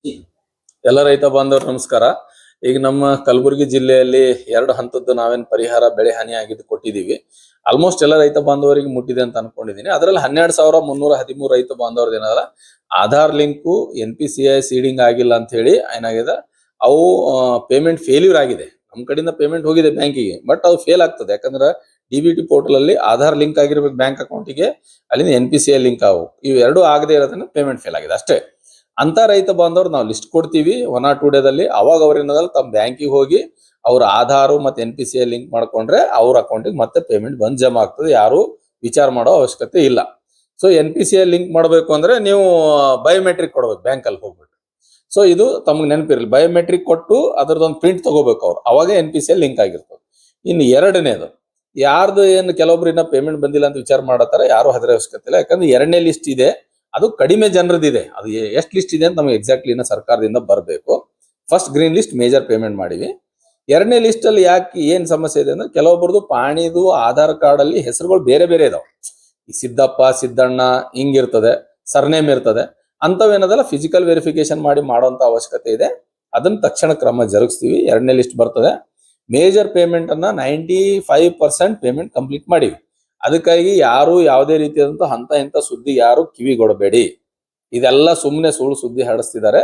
ಎಲ್ಲ ರೈತ ಬಾಂಧವರು ನಮಸ್ಕಾರ. ಈಗ ನಮ್ಮ ಕಲಬುರಗಿ ಜಿಲ್ಲೆಯಲ್ಲಿ 2 ಹಂತದ್ದು ನಾವೇನ್ ಪರಿಹಾರ ಬೆಳೆ ಹಾನಿ ಆಗಿದ್ದು ಕೊಟ್ಟಿದೀವಿ. ಆಲ್ಮೋಸ್ಟ್ ಎಲ್ಲ ರೈತ ಬಾಂಧವರಿಗೆ ಮುಟ್ಟಿದೆ ಅಂತ ಅನ್ಕೊಂಡಿದೀನಿ. ಅದರಲ್ಲಿ 12,313 ರೈತ ಬಾಂಧವರದ್ದು ಏನಲ್ಲ ಆಧಾರ್ ಲಿಂಕು NPCI ಸೀಡಿಂಗ್ ಆಗಿಲ್ಲ ಅಂತ ಹೇಳಿ ಏನಾಗಿದೆ, ಅವು ಪೇಮೆಂಟ್ ಫೇಲ್ಯೂರ್ ಆಗಿದೆ. ನಮ್ಮ ಕಡೆಯಿಂದ ಪೇಮೆಂಟ್ ಹೋಗಿದೆ ಬ್ಯಾಂಕಿಗೆ, ಬಟ್ ಅದು ಫೇಲ್ ಆಗ್ತದೆ. ಯಾಕಂದ್ರೆ DBT ಪೋರ್ಟಲ್ ಅಲ್ಲಿ ಆಧಾರ್ ಲಿಂಕ್ ಆಗಿರ್ಬೇಕು ಬ್ಯಾಂಕ್ ಅಕೌಂಟಿಗೆ, ಅಲ್ಲಿಂದ NPCI ಲಿಂಕ್ ಆವು ಇವೆರಡೂ ಆಗದೆ ಇರೋದ್ರಿಂದ ಪೇಮೆಂಟ್ ಫೇಲ್ ಆಗಿದೆ ಅಷ್ಟೇ. ಅಂತ ರೈತ ಬಾಂಧವರು ನಾವು ಲಿಸ್ಟ್ ಕೊಡ್ತೀವಿ 1 or 2 ಡೇದಲ್ಲಿ. ಅವಾಗ ಅವ್ರೇನದಲ್ಲ ತಮ್ಮ ಬ್ಯಾಂಕಿಗೆ ಹೋಗಿ ಅವ್ರ ಆಧಾರು ಮತ್ತೆ NPCI ಲಿಂಕ್ ಮಾಡ್ಕೊಂಡ್ರೆ ಅವ್ರ ಅಕೌಂಟಿಗೆ ಮತ್ತೆ ಪೇಮೆಂಟ್ ಬಂದ್ ಜಮಾ ಆಗ್ತದೆ. ಯಾರು ವಿಚಾರ ಮಾಡೋ ಅವಶ್ಯಕತೆ ಇಲ್ಲ. ಸೊ NPCI ಲಿಂಕ್ ಮಾಡಬೇಕು ಅಂದ್ರೆ ನೀವು ಬಯೋಮೆಟ್ರಿಕ್ ಕೊಡ್ಬೇಕು ಬ್ಯಾಂಕಲ್ಲಿ ಹೋಗ್ಬಿಟ್ಟು. ಸೊ ಇದು ತಮಗೆ ನೆನಪಿರಲಿ, ಬಯೋಮೆಟ್ರಿಕ್ ಕೊಟ್ಟು ಅದರದೊಂದು ಪ್ರಿಂಟ್ ತಗೋಬೇಕು ಅವ್ರು, ಅವಾಗ NPCI ಲಿಂಕ್ ಆಗಿರ್ತದೆ. ಇನ್ನು ಎರಡನೇದು, ಯಾರ್ದು ಏನು ಕೆಲವೊಬ್ರು ಇನ್ನ ಪೇಮೆಂಟ್ ಬಂದಿಲ್ಲ ಅಂತ ವಿಚಾರ ಮಾಡತ್ತಾರ, ಯಾರು ಹೆದರ ಅವಶ್ಯಕತೆ ಇಲ್ಲ. ಯಾಕಂದ್ರೆ 2ನೇ ಲಿಸ್ಟ್ ಇದೆ, ಅದು ಕಡಿಮೆ ಜನರದಿದೆ. ಅದು ಎಷ್ಟು ಲಿಸ್ಟ್ ಇದೆ ಅಂತ ನಮಗೆ ಎಕ್ಸಾಕ್ಟ್ಲಿ ಇನ್ನ ಸರ್ಕಾರದಿಂದ ಬರಬೇಕು. First green list major payment ಮಾಡಿವಿ. 2ನೇ ಲಿಸ್ಟ್ ಅಲ್ಲಿ ಯಾಕೆ ಏನ್ ಸಮಸ್ಯೆ ಇದೆ ಅಂದ್ರೆ, ಕೆಲವೊಬ್ರದ್ದು ಪಾಣಿದು ಆಧಾರ್ ಕಾರ್ಡ್ ಅಲ್ಲಿ ಹೆಸರುಗಳು ಬೇರೆ ಬೇರೆ ಇದಾವೆ. ಈ ಸಿದ್ದಪ್ಪ ಸಿದ್ದಣ್ಣ ಹಿಂಗಿರ್ತದೆ, ಸರ್ನೇಮ್ ಇರ್ತದೆ. ಅಂತವೇನದಲ್ಲ ಫಿಸಿಕಲ್ ವೆರಿಫಿಕೇಶನ್ ಮಾಡಿ ಮಾಡುವಂತ ಅವಶ್ಯಕತೆ ಇದೆ. ಅದನ್ನ ತಕ್ಷಣ ಕ್ರಮ ಜರುಗಿಸ್ತೀವಿ. 2ನೇ ಲಿಸ್ಟ್ ಬರ್ತದೆ. ಮೇಜರ್ ಪೇಮೆಂಟ್ ಅನ್ನ 95% ಪೇಮೆಂಟ್ ಕಂಪ್ಲೀಟ್ ಮಾಡಿವಿ. ಅದಕ್ಕಾಗಿ ಯಾರು ಯಾವುದೇ ರೀತಿಯಾದಂತಹ ಇಂಥ ಸುದ್ದಿ ಯಾರು ಕಿವಿಗೊಡಬೇಡಿ. ಇದೆಲ್ಲ ಸುಮ್ಮನೆ ಸುಳ್ಳು ಸುದ್ದಿ ಹರಡಿಸ್ತಿದ್ದಾರೆ.